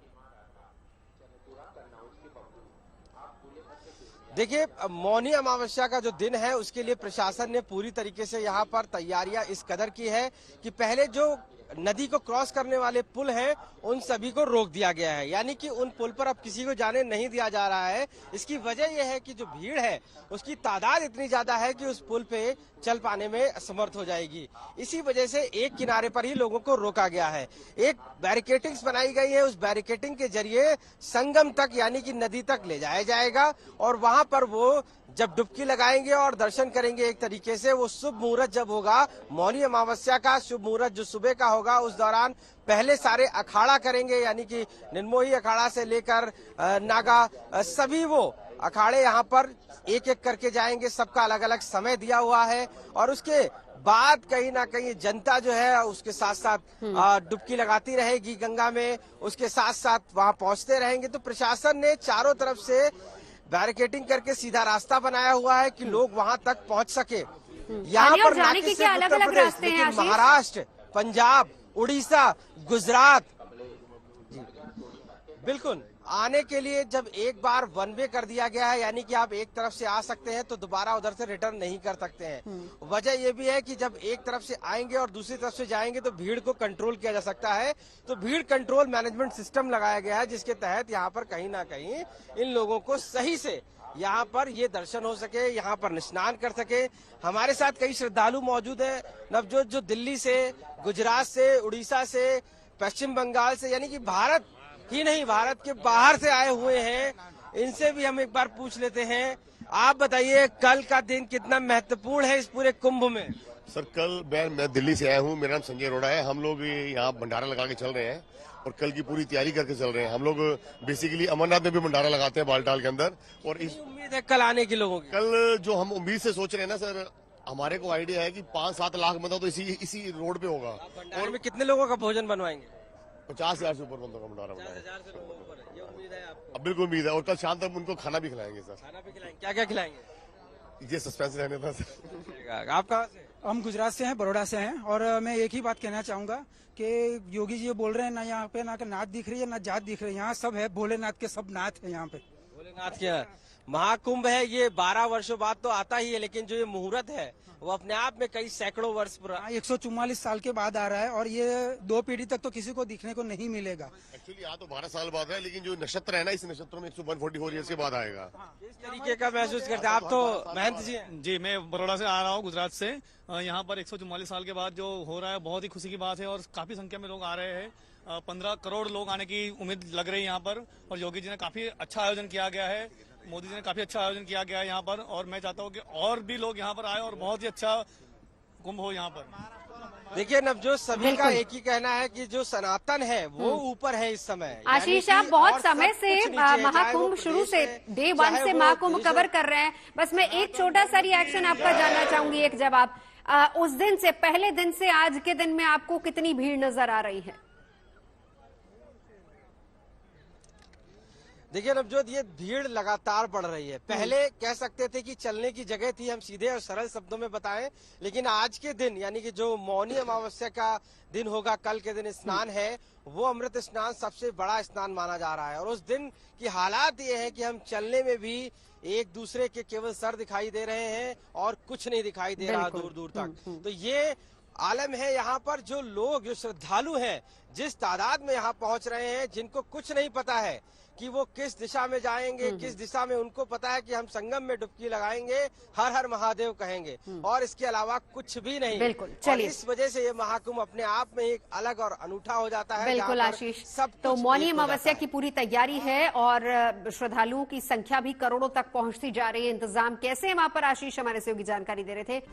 [SPEAKER 4] देखिए, मौनी अमावस्या का जो दिन है उसके लिए प्रशासन ने पूरी तरीके से यहाँ पर तैयारियां इस कदर की है कि पहले जो नदी को क्रॉस करने वाले पुल हैं उन सभी को रोक दिया गया है, यानी कि उन पुल पर अब किसी को जाने नहीं दिया जा रहा है। इसकी वजह यह है कि जो भीड़ है उसकी तादाद इतनी ज्यादा है कि उस पुल पे चल पाने में असमर्थ हो जाएगी। इसी वजह से एक किनारे पर ही लोगों को रोका गया है। एक बैरिकेटिंग्स बनाई गई है, उस बैरिकेटिंग के जरिए संगम तक यानी कि नदी तक ले जाया जाएगा और वहां पर वो जब डुबकी लगाएंगे और दर्शन करेंगे एक तरीके से। वो शुभ मुहूर्त जब होगा मौनी अमावस्या का शुभ मुहूर्त जो सुबह का होगा, उस दौरान पहले सारे अखाड़ा करेंगे, यानी कि निर्मोही अखाड़ा से लेकर नागा सभी वो अखाड़े यहाँ पर एक एक करके जाएंगे। सबका अलग अलग समय दिया हुआ है और उसके बाद कहीं ना कहीं जनता जो है उसके साथ साथ डुबकी लगाती रहेगी गंगा में, उसके साथ साथ वहां पहुंचते रहेंगे। तो प्रशासन ने चारों तरफ से बैरिकेटिंग करके सीधा रास्ता बनाया हुआ है कि लोग वहां तक पहुंच सके। यहाँ पर
[SPEAKER 1] जाने के क्या अलग अलग रास्ते हैं?
[SPEAKER 4] महाराष्ट्र, पंजाब, उड़ीसा, गुजरात, बिल्कुल आने के लिए जब एक बार वन वे कर दिया गया है, यानी कि आप एक तरफ से आ सकते हैं तो दोबारा उधर से रिटर्न नहीं कर सकते हैं। वजह यह भी है कि जब एक तरफ से आएंगे और दूसरी तरफ से जाएंगे तो भीड़ को कंट्रोल किया जा सकता है। तो भीड़ कंट्रोल मैनेजमेंट सिस्टम लगाया गया है जिसके तहत यहाँ पर कहीं ना कहीं इन लोगों को सही से यहाँ पर ये दर्शन हो सके, यहाँ पर स्नान कर सके। हमारे साथ कई श्रद्धालु मौजूद है नवजोत, जो दिल्ली से, गुजरात से, उड़ीसा से, पश्चिम बंगाल से, यानी कि भारत ही नहीं भारत के बाहर से आए हुए हैं। इनसे भी हम एक बार पूछ लेते हैं। आप बताइए कल का दिन कितना महत्वपूर्ण है इस पूरे कुंभ में?
[SPEAKER 9] सर कल मैं दिल्ली से आया हूँ, मेरा नाम संजय अरोड़ा है। हम लोग यहाँ भंडारा लगा के चल रहे हैं और कल की पूरी तैयारी करके चल रहे हैं। हम लोग बेसिकली अमरनाथ में भी भंडारा लगाते हैं बालटाल के अंदर। और इस
[SPEAKER 4] उम्मीद है कल आने के लोगों की?
[SPEAKER 9] कल जो हम उम्मीद से सोच रहे हैं ना सर, हमारे को आइडिया है कि 5-7 लाख मतलब तो इसी रोड पे होगा।
[SPEAKER 4] और में कितने लोगों का भोजन बनवाएंगे?
[SPEAKER 9] 50,000 से ऊपर बंदों का भंडारा बनाएंगे।
[SPEAKER 4] 50,000 से ऊपर ये उम्मीद है आपको?
[SPEAKER 9] अब बिल्कुल उम्मीद है। और कल शाम तक उनको खाना भी खिलाएंगे सर।
[SPEAKER 4] खाना भी खिलाएंगे? क्या क्या खिलाएंगे?
[SPEAKER 9] ये सस्पेंस रहने था सर।
[SPEAKER 4] आप कहाँ से?
[SPEAKER 10] हम गुजरात से हैं, बड़ौदा से हैं। और मैं एक ही बात कहना चाहूंगा कि योगी जी बोल रहे हैं ना यहाँ पे ना नाथ दिख रही है ना जात दिख रही है। यहाँ सब है, भोलेनाथ के सब नाथ है यहाँ पे।
[SPEAKER 4] भोलेनाथ के महाकुंभ है, ये 12 वर्षों बाद तो आता ही है, लेकिन जो ये मुहूर्त है वो अपने आप में कई सैकड़ों वर्ष पुराना,
[SPEAKER 10] 144 साल के बाद आ रहा है और ये 2 पीढ़ी तक तो किसी को दिखने को नहीं मिलेगा।
[SPEAKER 9] एक्चुअली यहाँ तो 12 साल बाद है, लेकिन जो नक्षत्र है ना, इस नक्षत्र में 144 ईयर्स के बाद आएगा।
[SPEAKER 4] किस तरीके का महसूस करते हैं आप? तो महंत जी हैं।
[SPEAKER 11] जी, मैं बड़ौदा से आ रहा हूँ, गुजरात से। यहाँ पर 144 साल के बाद जो हो रहा है बहुत ही खुशी की बात है और काफी संख्या में लोग आ रहे हैं। 15 करोड़ लोग आने की उम्मीद लग रही है यहाँ पर। और योगी जी ने काफी अच्छा आयोजन किया गया है, मोदी जी ने काफी अच्छा आयोजन किया गया है यहाँ पर। और मैं चाहता हूँ कि और भी लोग यहाँ पर आए और बहुत ही अच्छा कुंभ हो यहाँ पर।
[SPEAKER 4] देखिए नवजोत, सभी का एक ही कहना है कि जो सनातन है वो ऊपर है इस समय।
[SPEAKER 1] आशीष, आप बहुत समय से महाकुंभ शुरू से डे 1 से महाकुंभ कवर कर रहे हैं। बस मैं एक छोटा सा रिएक्शन आपका जानना चाहूंगी, एक जवाब। उस दिन से, पहले दिन से आज के दिन में आपको कितनी भीड़ नजर आ रही है?
[SPEAKER 4] देखिए नवजोत, ये भीड़ लगातार बढ़ रही है। पहले कह सकते थे कि चलने की जगह थी, हम सीधे और सरल शब्दों में बताएं, लेकिन आज के दिन यानी कि जो मौनी अमावस्या का दिन होगा, कल के दिन स्नान है, वो अमृत स्नान सबसे बड़ा स्नान माना जा रहा है। और उस दिन की हालात ये है कि हम चलने में भी एक दूसरे के केवल सर दिखाई दे रहे हैं और कुछ नहीं दिखाई दे रहा दूर दूर तक। तो ये आलम है यहाँ पर। जो लोग, जो श्रद्धालु हैं, जिस तादाद में यहाँ पहुंच रहे हैं, जिनको कुछ नहीं पता है कि वो किस दिशा में जाएंगे, किस दिशा में, उनको पता है कि हम संगम में डुबकी लगाएंगे, हर हर महादेव कहेंगे और इसके अलावा कुछ भी नहीं।
[SPEAKER 1] बिल्कुल,
[SPEAKER 4] और इस वजह से ये महाकुंभ अपने आप में एक अलग और अनूठा हो जाता है।
[SPEAKER 1] बिल्कुल आशीष, तो मौनी अमावस्या की पूरी तैयारी है और श्रद्धालुओं की संख्या भी करोड़ों तक पहुंचती जा रही है। इंतजाम कैसे है वहां पर, आशीष हमारे सहयोगी जानकारी दे रहे थे।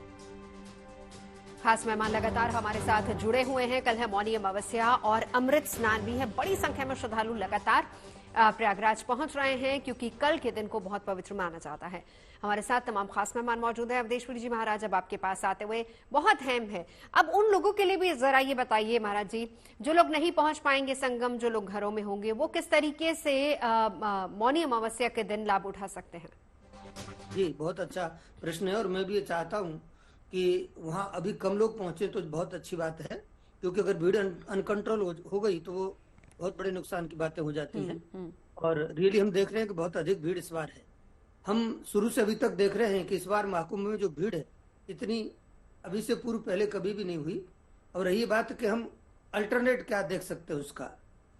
[SPEAKER 1] खास मेहमान लगातार हमारे साथ जुड़े हुए हैं। कल है मौनी अमावस्या और अमृत स्नान भी है। बड़ी संख्या में श्रद्धालु लगातार प्रयागराज पहुंच रहे हैं क्योंकि कल के दिन को बहुत पवित्र माना जाता है। हमारे साथ तमाम खास मेहमान मौजूद हैं। अवधेशपुरी जी महाराज, अब आपके पास आते हुए बहुत अहम है, अब उन लोगों के लिए भी जरा ये बताइए महाराज जी, जो लोग नहीं पहुंच पाएंगे संगम, जो लोग घरों में होंगे, वो किस तरीके से मौनी अमावस्या के दिन लाभ उठा सकते हैं?
[SPEAKER 5] जी, बहुत अच्छा प्रश्न है और मैं भी ये चाहता हूँ कि वहाँ अभी कम लोग पहुंचे तो बहुत अच्छी बात है, क्योंकि अगर भीड़ अनकंट्रोल हो गई तो वो बहुत बड़े नुकसान की बातें हो जाती हैं। और रियली हम देख रहे हैं कि बहुत अधिक भीड़ इस बार है। हम शुरू से अभी तक देख रहे हैं कि इस बार महाकुंभ में जो भीड़ है इतनी अभी से पूर्व पहले कभी भी नहीं हुई। और रही बात कि हम अल्टरनेट क्या देख सकते हैं उसका,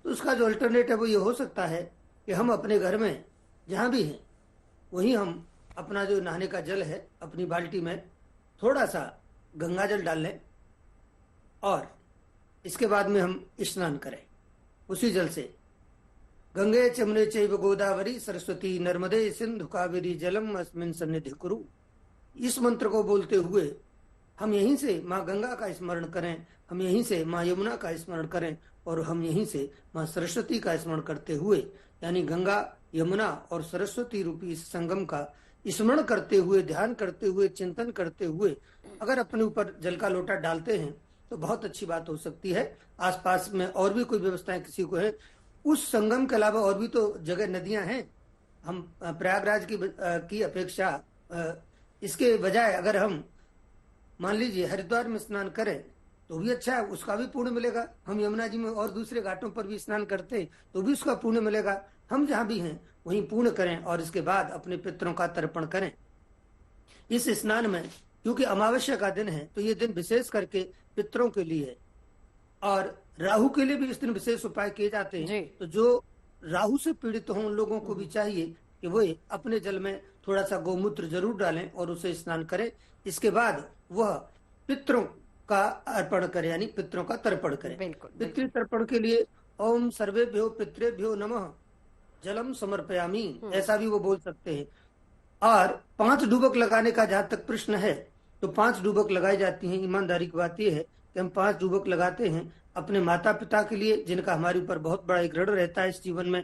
[SPEAKER 5] तो उसका जो अल्टरनेट है वो ये हो सकता है कि हम अपने घर में जहाँ भी हैं वहीं हम अपना जो नहाने का जल है अपनी बाल्टी में थोड़ा सा गंगा जल डाल लें और इसके बाद में हम स्नान करें उसी जल से। गंगे चमने चैव गोदावरी सरस्वती नर्मदे सिंधु कावेरी जलम अस्मिन् सन्निधि कुरु। इस मंत्र को बोलते हुए हम यहीं से माँ गंगा का स्मरण करें, हम यहीं से माँ यमुना का स्मरण करें और हम यहीं से माँ सरस्वती का स्मरण करते हुए, यानी गंगा यमुना और सरस्वती रूपी इस संगम का स्मरण करते हुए, ध्यान करते हुए, चिंतन करते हुए अगर अपने ऊपर जल का लोटा डालते हैं तो बहुत अच्छी बात हो सकती है। आसपास में और भी कोई व्यवस्थाएं किसी को है, उस संगम के अलावा और भी तो जगह नदियां हैं। हम प्रयागराज की अपेक्षा इसके बजाय अगर हम मान लीजिए हरिद्वार में स्नान करें तो भी अच्छा है, उसका भी पुण्य मिलेगा। हम यमुना जी में और दूसरे घाटों पर भी स्नान करते हैं तो भी उसका पुण्य मिलेगा। हम जहाँ भी हैं वहीं पुण्य करें और इसके बाद अपने पितरों का तर्पण करें। इस स्नान में क्योंकि अमावस्या का दिन है तो ये दिन विशेष करके पितरों के लिए है और राहु के लिए भी इस दिन विशेष उपाय किए जाते हैं। तो जो राहु से पीड़ित हों उन लोगों को भी चाहिए कि वो अपने जल में थोड़ा सा गौमूत्र जरूर डालें और उसे स्नान करें। इसके बाद वह पितरों का अर्पण करें, यानी पितरों का तर्पण करें। पितृ तर्पण के लिए ओम सर्वेभ्यो पितृभ्यो नमः जलम समर्पयामी, ऐसा भी वो बोल सकते हैं। और 5 डुबक लगाने का जहां तक प्रश्न है तो 5 डुबक लगाई जाती हैं। ईमानदारी की बात यह है कि हम 5 डुबक लगाते हैं अपने माता पिता के लिए, जिनका हमारे ऊपर बहुत बड़ा एक ऋण रहता है इस जीवन में।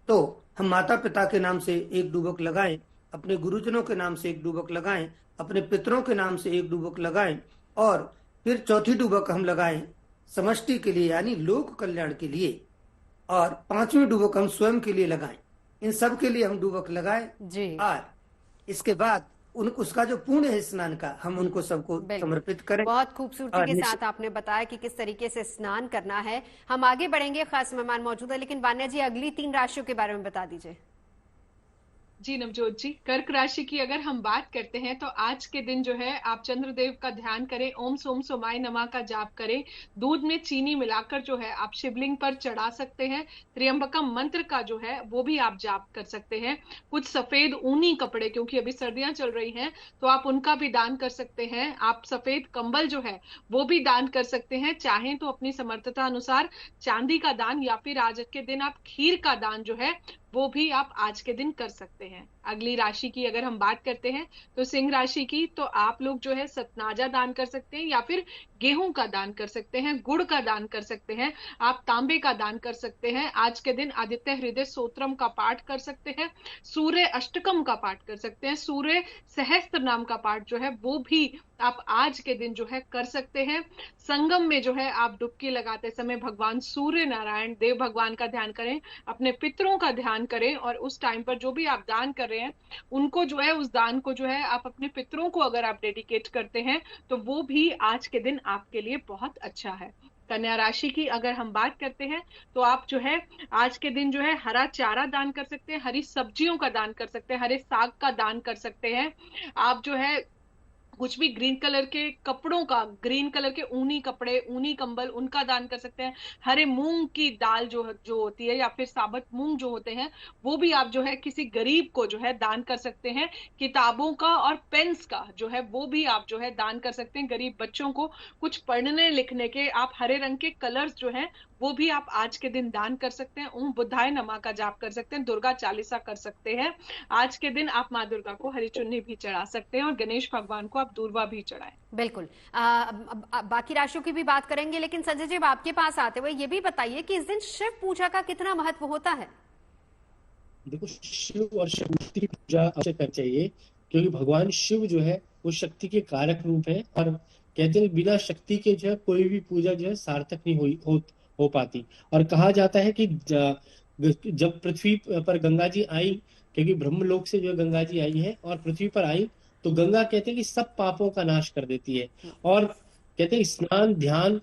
[SPEAKER 5] तो हम माता पिता के नाम से 1 डुबक लगाएं, अपने गुरुजनों के नाम से 1 डुबक लगाएं, अपने पितरों के नाम से 1 डुबक लगाएं और फिर चौथी डुबक हम लगाएं समष्टि के लिए यानी लोक कल्याण के लिए, और 5वीं डुबक हम स्वयं के लिए लगाएं। इन सब के लिए हम डुबक लगाएं और इसके बाद उसका जो पुण्य है स्नान का हम उनको सबको समर्पित करें।
[SPEAKER 1] बहुत खूबसूरती के साथ आपने बताया कि किस तरीके से स्नान करना है। हम आगे बढ़ेंगे, खास मेहमान मौजूद है, लेकिन वान्या जी अगली 3 राशियों के बारे में बता दीजिए।
[SPEAKER 8] जी नवजोत जी, कर्क राशि की अगर हम बात करते हैं तो आज के दिन जो है आप चंद्रदेव का ध्यान करें, ओम सोम सोमाय नमः का जाप करें, दूध में चीनी मिलाकर जो है आप शिवलिंग पर चढ़ा सकते हैं। त्र्यंबकम मंत्र का जो है वो भी आप जाप कर सकते हैं। कुछ सफेद ऊनी कपड़े, क्योंकि अभी सर्दियां चल रही हैं, तो आप उनका भी दान कर सकते हैं। आप सफेद कंबल जो है वो भी दान कर सकते हैं। चाहें तो अपनी समर्थता अनुसार चांदी का दान या फिर आज के दिन आप खीर का दान जो है वो भी आप आज के दिन कर सकते हैं। अगली राशि की अगर हम बात करते हैं तो सिंह राशि की, तो आप लोग जो है सतनाजा दान कर सकते हैं या फिर गेहूं का दान कर सकते हैं, गुड़ का दान कर सकते हैं, आप तांबे का दान कर सकते हैं। आज के दिन आदित्य हृदय स्तोत्रम का पाठ कर सकते हैं, सूर्य अष्टकम का पाठ कर सकते हैं, सूर्य सहस्त्र नाम का पाठ जो है वो भी आप आज के दिन जो है कर सकते हैं। संगम में जो है आप डुबकी लगाते समय भगवान सूर्य नारायण देव भगवान का ध्यान करें, अपने पितरों का ध्यान करें और उस टाइम पर जो भी आप दान कर रहे हैं उनको जो है उस दान को जो है आप अपने पितरों को अगर आप डेडिकेट करते हैं तो वो भी आज के दिन आपके लिए बहुत अच्छा है। कन्या राशि की अगर हम बात करते हैं तो आप जो है आज के दिन जो है हरा चारा दान कर सकते हैं, हरी सब्जियों का दान कर सकते हैं, हरे साग का दान कर सकते हैं। आप जो है कुछ भी ग्रीन कलर के कपड़ों का, ग्रीन कलर के ऊनी कपड़े, ऊनी कंबल, उनका दान कर सकते हैं। हरे मूंग की दाल जो होती है या फिर साबुत मूंग जो होते हैं वो भी आप जो है किसी गरीब को जो है दान कर सकते हैं। किताबों का और पेन्स का जो है वो भी आप जो है दान कर सकते हैं। गरीब बच्चों को कुछ पढ़ने लिखने के आप हरे रंग के कलर्स जो है वो भी आप आज के दिन दान कर सकते हैं। ओम बुद्धाय नमः का जाप कर सकते हैं, दुर्गा चालीसा कर सकते हैं। आज के दिन आप माँ दुर्गा को हरी चुन्नी भी चढ़ा सकते हैं और गणेश भगवान को आप आप दूर्वा भी चढ़ाएं।
[SPEAKER 1] बिल्कुल। बाकी राशियों की भी बात करेंगे, लेकिन संजय जी आपके पास आते हुए ये भी बताइए कि इस दिन शिव पूजा का कितना महत्व होता है।
[SPEAKER 6] देखो, शिव और शक्ति की पूजा अवश्य करनी चाहिए, क्योंकि भगवान शिव जो है वो शक्ति के कारक रूप है, और कहते हैं बिना शक्ति के जो है कोई भी पूजा जो है सार्थक नहीं हो पाती। और कहा जाता है कि जब पृथ्वी पर गंगा जी आई, क्योंकि ब्रह्मलोक से जो गंगा जी आई है और पृथ्वी पर आई, तो गंगा कहते हैं कि सब पापों का नाश कर देती है। और कहते हैं स्नान, ध्यान,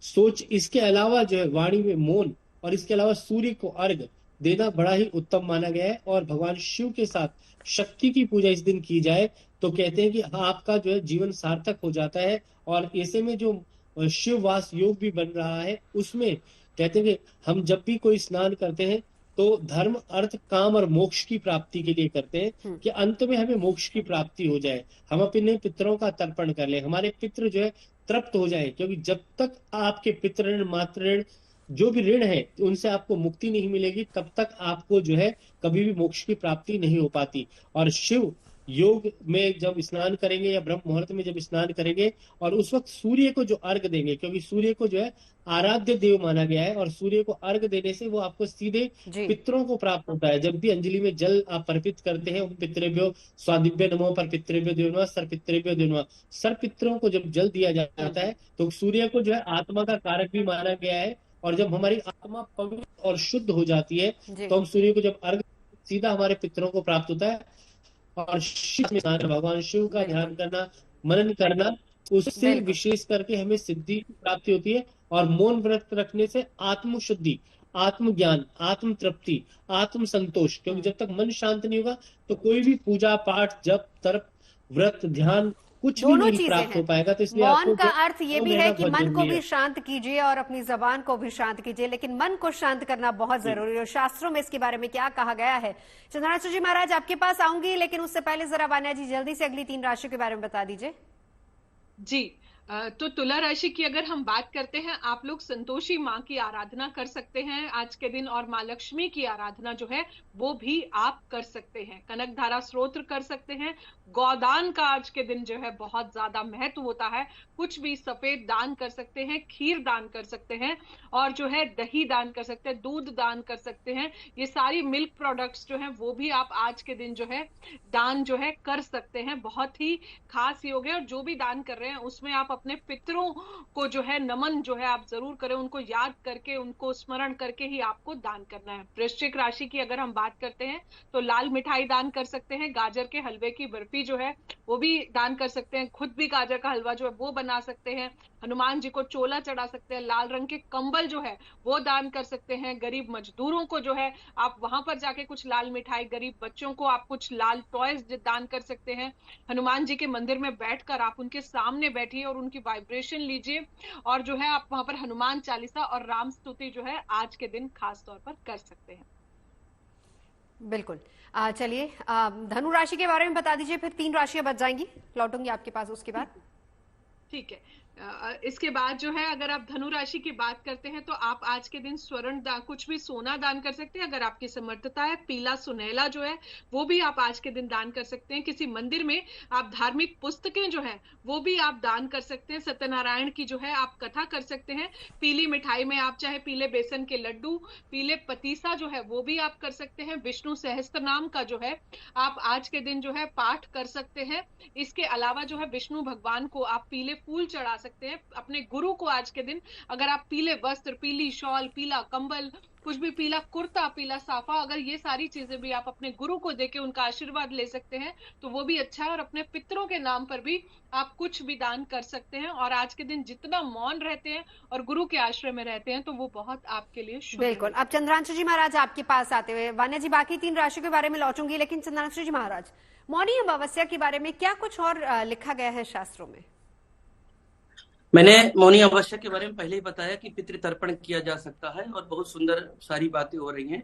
[SPEAKER 6] सोच, इसके अलावा जो है वाणी में मौन, और इसके अलावा सूर्य को अर्घ देना बड़ा ही उत्तम माना गया है। और भगवान शिव के साथ शक्ति की पूजा इस दिन की जाए तो कहते हैं कि आपका जो है जीवन सार्थक हो जाता है। और ऐसे में जो शिववास योग भी बन रहा है, उसमें कहते हैं कि हम जब भी कोई स्नान करते हैं तो धर्म, अर्थ, काम और मोक्ष की प्राप्ति के लिए करते हैं, कि अंत में हमें मोक्ष की प्राप्ति हो जाए, हम अपने पितरों का तर्पण कर ले, हमारे पितृ जो है तृप्त हो जाए। क्योंकि जब तक आपके पितृ ऋण, मातृ ऋण, जो भी ऋण है, उनसे आपको मुक्ति नहीं मिलेगी, तब तक आपको जो है कभी भी मोक्ष की प्राप्ति नहीं हो पाती। और शिव योग में जब स्नान करेंगे या ब्रह्म मुहूर्त में जब स्नान करेंगे, और उस वक्त सूर्य को जो अर्घ देंगे, क्योंकि सूर्य को जो है आराध्य देव माना गया है, और सूर्य को अर्घ देने से वो आपको सीधे पितरों को प्राप्त होता है। जब भी अंजलि में जल आप अर्पित करते हैं, पितृभ्यो स्वादिभ्य नमो, पर पितृभ्यो देवनवा, सर पितृभ्यो देवनवा, सर पितरों को जब जल दिया जाता है तो सूर्य को जो है आत्मा का कारक भी माना गया है। और जब हमारी आत्मा पवित्र और शुद्ध हो जाती है तो हम सूर्य को जब अर्घ, सीधा हमारे पितरों को प्राप्त होता है। और शिव में भगवान शिव का ध्यान करना, मनन करना, उससे विशेष करके हमें सिद्धि की प्राप्ति होती है। और मौन व्रत रखने से आत्मशुद्धि, आत्मज्ञान, आत्म तृप्ति, आत्म संतोष, क्योंकि जब तक मन शांत नहीं होगा तो कोई भी पूजा पाठ, जप, तप, व्रत, ध्यान कुछ भी नहीं प्राप्त हो पाएगा। तो इसलिए
[SPEAKER 1] मौन का अर्थ ये भी है कि मन को भी शांत कीजिए और अपनी जबान को भी शांत कीजिए, लेकिन मन को शांत करना बहुत जरूरी है। शास्त्रों में इसके बारे में क्या कहा गया है। चंद्रांशु जी महाराज आपके पास आऊंगी, लेकिन उससे पहले जरा वान्या जी जल्दी से अगली 3 राशियों के बारे में बता दीजिए।
[SPEAKER 8] जी, तो तुला राशि की अगर हम बात करते हैं, आप लोग संतोषी माँ की आराधना कर सकते हैं आज के दिन, और माँ लक्ष्मी की आराधना जो है वो भी आप कर सकते हैं। कनक धारा स्तोत्र कर सकते हैं। गौदान का आज के दिन जो है बहुत ज्यादा महत्व होता है। कुछ भी सफेद दान कर सकते हैं, खीर दान कर सकते हैं, और जो है दही दान कर सकते हैं, दूध दान कर सकते हैं। ये सारी मिल्क प्रोडक्ट्स जो है वो भी आप आज के दिन जो है दान जो है कर सकते हैं। बहुत ही खास योग है। और जो भी दान कर रहे हैं उसमें आप अपने पितरों को जो है नमन जो है आप जरूर करें, उनको याद करके, उनको स्मरण करके ही आपको दान करना है। वृश्चिक राशि की अगर हम बात करते हैं तो लाल मिठाई दान कर सकते हैं। गाजर के हलवे की बर्फी जो है वो भी दान कर सकते हैं। खुद भी गाजर का हलवा जो है वो बना सकते हैं। हनुमान जी को चोला चढ़ा सकते हैं। लाल रंग के कंबल जो है वो दान कर सकते हैं। गरीब मजदूरों को जो है आप वहां पर जाके कुछ लाल मिठाई, गरीब बच्चों को आप कुछ लाल टॉयज दान कर सकते हैं। हनुमान जी के मंदिर में बैठकर आप उनके सामने बैठिए और उनकी वाइब्रेशन लीजिए, और जो है आप वहां पर हनुमान चालीसा और राम स्तुति जो है आज के दिन खास तौर पर कर सकते हैं।
[SPEAKER 1] बिल्कुल। चलिए धनु राशि के बारे में बता दीजिए, फिर 3 राशियां बच जाएंगी, लौटूंगी आपके पास उसके बाद।
[SPEAKER 8] ठीक है। इसके बाद जो है अगर आप धनु राशि की बात करते हैं तो आप आज के दिन स्वर्ण दान, कुछ भी सोना दान कर सकते हैं अगर आपकी समर्थता है। पीला सुनहला जो है वो भी आप आज के दिन दान कर सकते हैं। किसी मंदिर में आप धार्मिक पुस्तकें जो है वो भी आप दान कर सकते हैं। सत्यनारायण की जो है आप कथा कर सकते हैं। पीली मिठाई में आप चाहे पीले बेसन के लड्डू, पीले पतीसा जो है वो भी आप कर सकते हैं। विष्णु सहस्त्र नाम का जो है आप आज के दिन जो है पाठ कर सकते हैं। इसके अलावा जो है विष्णु भगवान को आप पीले फूल चढ़ा सकते हैं। अपने गुरु को आज के दिन अगर आप पीले वस्त्र, पीली शॉल, पीला कंबल, कुछ भी पीला कुर्ता, पीला साफा, अगर ये सारी चीजें भी आप अपने गुरु को देके उनका आशीर्वाद ले सकते हैं तो वो भी अच्छा है। और अपने पितरों के नाम पर भी आप कुछ भी दान कर सकते हैं। और आज के दिन जितना मौन रहते हैं और गुरु के आश्रय में रहते हैं तो वो बहुत आपके लिए शुभ।
[SPEAKER 1] बिल्कुल। अब चंद्रांशु जी महाराज आपके पास आते हुए, वान्या जी बाकी 3 राशियों के बारे में लौटूंगी, लेकिन चंद्रांशु जी महाराज मौनी अमावस्या के बारे में क्या कुछ और लिखा गया है शास्त्रों में।
[SPEAKER 7] मैंने मौनी अमावस्या के बारे में पहले ही बताया कि पितृतर्पण किया जा सकता है और बहुत सुंदर सारी बातें हो रही हैं।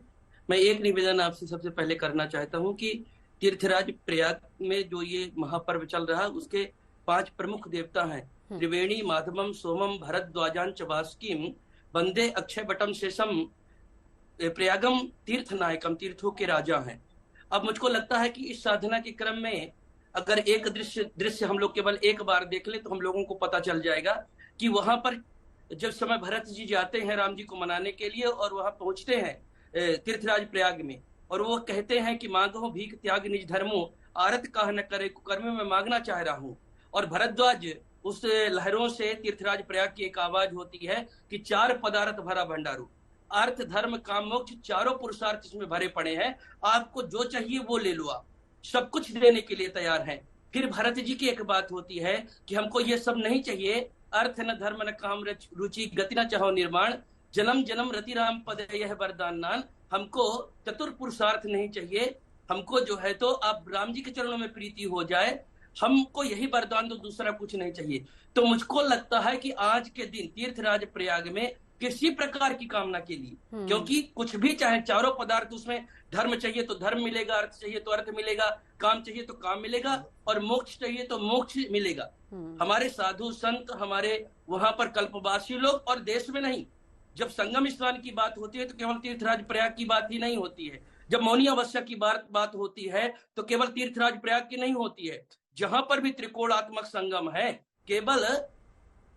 [SPEAKER 7] मैं एक निवेदन आपसे सबसे पहले करना चाहता हूं कि तीर्थराज प्रयाग में जो ये महापर्व चल रहा है उसके 5 प्रमुख देवता हैं। त्रिवेणी, माधवम, सोमम, भरद्वाजान च वासुकीम वंदे अक्षय बटम शेषम प्रयागम तीर्थ नायकम, तीर्थों के राजा हैं। अब मुझको लगता है कि इस साधना के क्रम में अगर एक दृश्य हम लोग केवल एक बार देख ले तो हम लोगों को पता चल जाएगा कि वहां पर जब समय भरत जी जाते हैं राम जी को मनाने के लिए और वहां पहुंचते हैं तीर्थराज प्रयाग में, और वो कहते हैं कि मांगो भीख त्याग निज धर्मो, आरत काह न करे कुकर्म, में मांगना चाह रहा हूँ। और भरद्वाज उस लहरों से तीर्थराज प्रयाग की एक आवाज होती है कि 4 पदार्थ भरा भंडारू, अर्थ धर्म काम मोक्ष, चारों पुरुषार्थ इसमें भरे पड़े हैं, आपको जो चाहिए वो ले लो, आप सब कुछ देने के लिए तैयार हैं। फिर भरत जी की एक बात होती है कि हमको ये सब नहीं चाहिए, अर्थ न धर्म न काम रुचि गति न चाहो निर्माण, जन्म जन्म रति राम पद यह वरदान नान, हमको चतुर पुरुषार्थ नहीं चाहिए, हमको जो है तो आप राम जी के चरणों में प्रीति हो जाए, हमको यही वरदान, तो दूसरा कुछ नहीं चाहिए। तो मुझको लगता है कि आज के दिन तीर्थराज प्रयाग में किसी प्रकार की कामना के लिए, क्योंकि कुछ भी चाहे चारों पदार्थ उसमें, धर्म चाहिए तो धर्म मिलेगा, अर्थ चाहिए तो अर्थ मिलेगा, काम चाहिए तो काम मिलेगा, और मोक्ष चाहिए तो मोक्ष मिलेगा। हमारे साधु संत, हमारे वहां पर कल्पवासी लोग, और देश में नहीं, जब संगम स्नान की बात होती है तो केवल तीर्थराज प्रयाग की बात ही नहीं होती है, जब मौनी अमावस्या की बात होती है तो केवल तीर्थराज प्रयाग की नहीं होती है। जहां पर भी त्रिकोणात्मक संगम है, केवल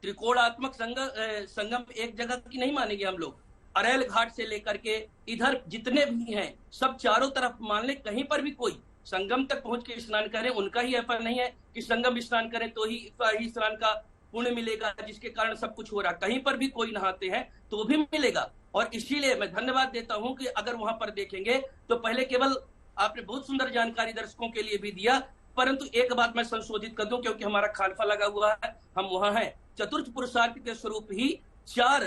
[SPEAKER 7] त्रिकोणात्मक संगम एक जगह की नहीं मानेंगे हम लोग, अरेल घाट से लेकर के इधर जितने भी हैं सब चारों तरफ मान ले, कहीं पर भी कोई संगम तक पहुंच के स्नान करें, उनका ही ऐसा नहीं है कि संगम स्नान करें तो ही स्नान का पुण्य मिलेगा जिसके कारण सब कुछ हो रहा, कहीं पर भी कोई नहाते हैं तो भी मिलेगा। और इसीलिए मैं धन्यवाद देता हूं कि अगर वहां पर देखेंगे तो पहले केवल आपने बहुत सुंदर जानकारी दर्शकों के लिए भी दिया, परंतु एक बात मैं संशोधित कर दूं, क्योंकि हमारा खानफा लगा हुआ है, हम वहां हैं, चतुर्थ पुरुषार्थ के स्वरूप ही 4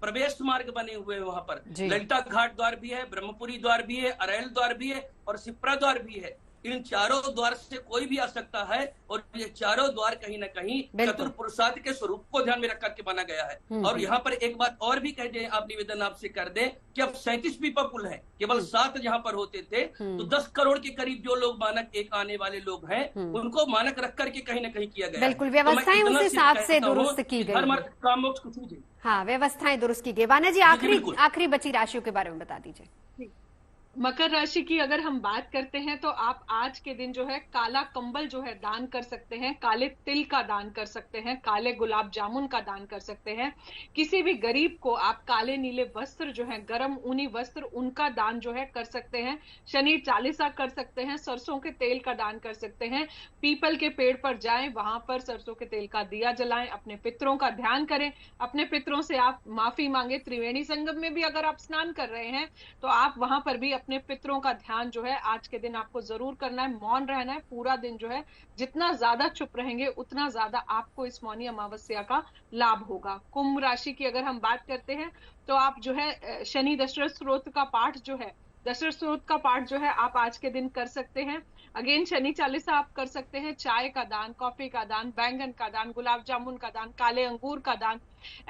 [SPEAKER 7] प्रवेश मार्ग बने हुए हैं वहां पर, ललिता घाट द्वार भी है, ब्रह्मपुरी द्वार भी है, अरेल द्वार भी है और सिप्रा द्वार भी है। इन चारों द्वार से कोई भी आ सकता है, और ये चारों द्वार कहीं ना कहीं चतुर पुरुषार्थ के स्वरूप को ध्यान में रख करके बना गया है। और यहाँ पर एक बात और भी कह दें, आप निवेदन आपसे कर दें कि अब 37 पीपा पुल है, केवल 7 जहाँ पर होते थे, तो 10 करोड़ के करीब जो लोग मानक एक आने वाले लोग हैं, उनको मानक रख करके कहीं ना कहीं किया गया।
[SPEAKER 1] बिल्कुल, व्यवस्थाएं उस हिसाब से दुरुस्त की गई। हाँ, व्यवस्थाएं दुरुस्त की गई। वाना जी, आखिरी बची राशियों के बारे में बता दीजिए।
[SPEAKER 8] मकर राशि की अगर हम बात करते हैं तो आप आज के दिन जो है काला कंबल जो है दान कर सकते हैं, काले तिल का दान कर सकते हैं, काले गुलाब जामुन का दान कर सकते हैं। किसी भी गरीब को आप काले नीले वस्त्र जो है, गर्म ऊनी वस्त्र, उनका दान जो है कर सकते हैं। शनि चालीसा कर सकते हैं, सरसों के तेल का दान कर सकते हैं। पीपल के पेड़ पर जाएं, वहां पर सरसों के तेल का दिया जलाएं, अपने पितरों का ध्यान करें, अपने पितरों से आप माफी मांगे। त्रिवेणी संगम में भी अगर आप स्नान कर रहे हैं तो आप वहां पर भी अपने पितरों का ध्यान जो है आज के दिन आपको जरूर करना है, मौन रहना है पूरा दिन जो है। जितना ज्यादा चुप रहेंगे उतना ज्यादा आपको इस मौनी अमावस्या का लाभ होगा। कुंभ राशि की अगर हम बात करते हैं तो आप जो है शनि दशरथ स्तोत्र का पाठ जो है, दशरथ स्तोत्र का पाठ जो है आप आज के दिन कर सकते हैं। अगेन शनि चालीसा आप कर सकते हैं। चाय का दान, कॉफी का दान, बैंगन का दान, गुलाब जामुन का दान, काले अंगूर का दान,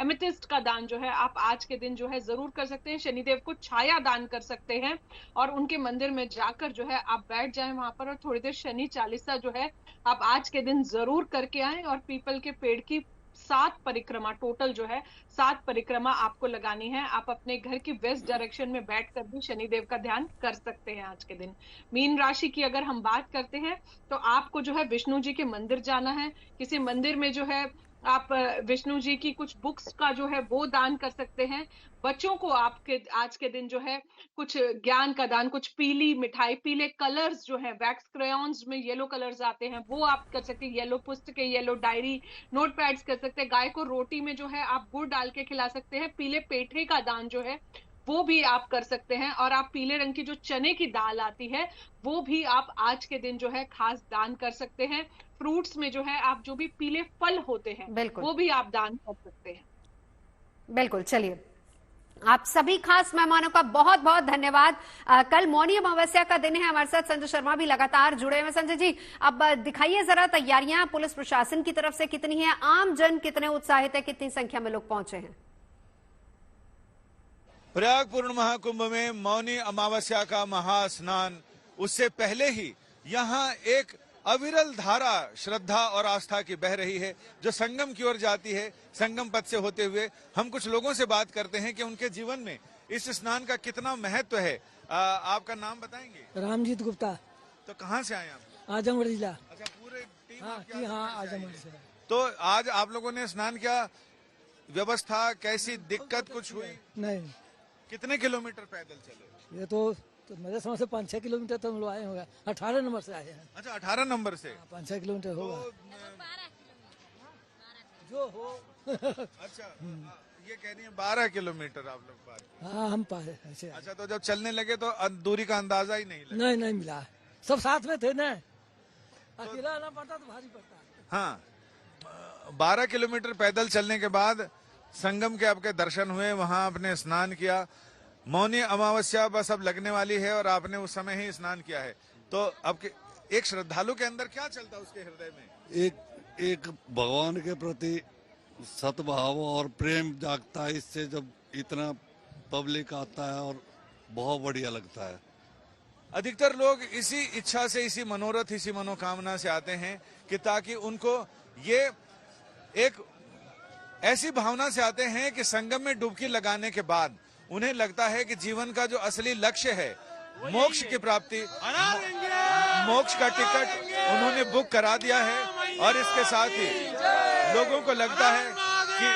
[SPEAKER 8] एमेथिस्ट का दान जो है आप आज के दिन जो है जरूर कर सकते हैं। शनिदेव को छाया दान कर सकते हैं और उनके मंदिर में जाकर जो है आप बैठ जाएं वहां पर और थोड़ी देर शनि चालीसा जो है आप आज के दिन जरूर करके आएं। और पीपल के पेड़ की 7 परिक्रमा, टोटल जो है 7 परिक्रमा आपको लगानी है। आप अपने घर की वेस्ट डायरेक्शन में बैठकर भी शनिदेव का ध्यान कर सकते हैं आज के दिन। मीन राशि की अगर हम बात करते हैं तो आपको जो है विष्णु जी के मंदिर जाना है। किसी मंदिर में जो है आप विष्णु जी की कुछ बुक्स का जो है वो दान कर सकते हैं। बच्चों को आपके आज के दिन जो है कुछ ज्ञान का दान, कुछ पीली मिठाई, पीले कलर्स जो है, वैक्स क्रेयॉन्स में येलो कलर्स आते हैं वो आप कर सकते हैं। येलो पुस्तकें, येलो डायरी, नोट पैड्स कर सकते हैं। गाय को रोटी में जो है आप गुड़ डाल के खिला सकते हैं। पीले पेठे का दान जो है वो भी आप कर सकते हैं। और आप पीले रंग की जो चने की दाल आती है वो भी आप आज के दिन जो है खास दान कर सकते हैं। फ्रूट्स में जो है आप जो भी पीले फल होते हैं वो भी आप दान कर सकते हैं।
[SPEAKER 1] बिल्कुल, चलिए आप सभी खास मेहमानों का बहुत बहुत धन्यवाद। कल मौनी अमावस्या का दिन है, हमारे साथ संजय शर्मा भी लगातार जुड़े हुए। संजय जी, अब दिखाइए जरा तैयारियां पुलिस प्रशासन की तरफ से कितनी है, आम जन कितने उत्साहित है, कितनी संख्या में लोग पहुंचे हैं?
[SPEAKER 3] प्रयाग पूर्ण महाकुंभ में मौनी अमावस्या का महास्नान, उससे पहले ही यहाँ एक अविरल धारा श्रद्धा और आस्था की बह रही है जो संगम की ओर जाती है। संगम पथ से होते हुए हम कुछ लोगों से बात करते हैं कि उनके जीवन में इस स्नान का कितना महत्व है। आपका नाम बताएंगे?
[SPEAKER 12] रामजीत गुप्ता।
[SPEAKER 3] तो कहाँ से आए आप?
[SPEAKER 12] आजमगढ़ जिला।
[SPEAKER 3] अच्छा,
[SPEAKER 12] आज अमृत से।
[SPEAKER 3] तो आज आप लोगों ने स्नान किया, व्यवस्था कैसी, दिक्कत कुछ हुई?
[SPEAKER 12] नहीं।
[SPEAKER 3] कितने किलोमीटर पैदल चले?
[SPEAKER 12] ये तो मेरे समझ से 5-6 किलोमीटर तो हम लोग आए होंगे। 18 नंबर से आए हैं।
[SPEAKER 3] अच्छा, 18 नंबर से?
[SPEAKER 12] 5-6 किलोमीटर होगा जो हो।
[SPEAKER 3] अच्छा, ये कह रही है 12 किलोमीटर आप लोग पार।
[SPEAKER 12] हाँ, हम पाए ऐसे।
[SPEAKER 3] अच्छा, तो जब चलने लगे तो दूरी का अंदाजा ही नहीं लगा?
[SPEAKER 12] नहीं मिला, सब साथ में थे ना, अकेला आना पड़ता तो भारी पड़ता।
[SPEAKER 3] हाँ, 12 किलोमीटर पैदल चलने के बाद संगम के आपके दर्शन हुए, वहां आपने स्नान किया। मौनी अमावस्या बस अब लगने वाली है और आपने उस समय ही स्नान किया है, तो अब एक श्रद्धालु के अंदर क्या चलता है उसके हृदय में?
[SPEAKER 13] एक भगवान के प्रति सद्भाव और प्रेम जागता है, इससे जब इतना पब्लिक आता है और बहुत बढ़िया लगता है।
[SPEAKER 3] अधिकतर लोग इसी इच्छा से, इसी मनोरथ, इसी मनोकामना से आते हैं कि ताकि उनको ये एक ऐसी भावना से आते हैं कि संगम में डुबकी लगाने के बाद उन्हें लगता है कि जीवन का जो असली लक्ष्य है, मोक्ष की प्राप्ति, मोक्ष का टिकट उन्होंने बुक करा दिया है। और इसके साथ ही लोगों को लगता है कि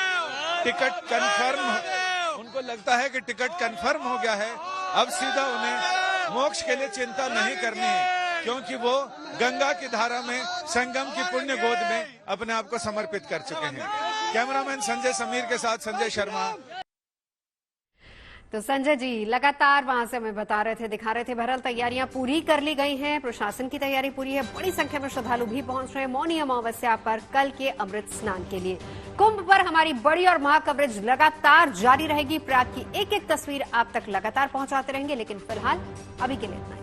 [SPEAKER 3] टिकट कंफर्म, उनको लगता है कि टिकट कंफर्म हो गया है, अब सीधा उन्हें मोक्ष के लिए चिंता नहीं करनी है, क्योंकि वो गंगा की धारा में, संगम की पुण्य गोद में अपने आप को समर्पित कर चुके हैं। कैमरामैन संजय समीर के साथ संजय शर्मा।
[SPEAKER 1] तो संजय जी लगातार वहां से हमें बता रहे थे, दिखा रहे थे, बहरहाल तैयारियां पूरी कर ली गई हैं, प्रशासन की तैयारी पूरी है, बड़ी संख्या में श्रद्धालु भी पहुंच रहे हैं मौनी अमावस्या पर कल के अमृत स्नान के लिए। कुंभ पर हमारी बड़ी और महा कवरेज लगातार जारी रहेगी, प्रयाग की एक एक तस्वीर आप तक लगातार पहुंचाते रहेंगे, लेकिन फिलहाल अभी के लिए इतना ही।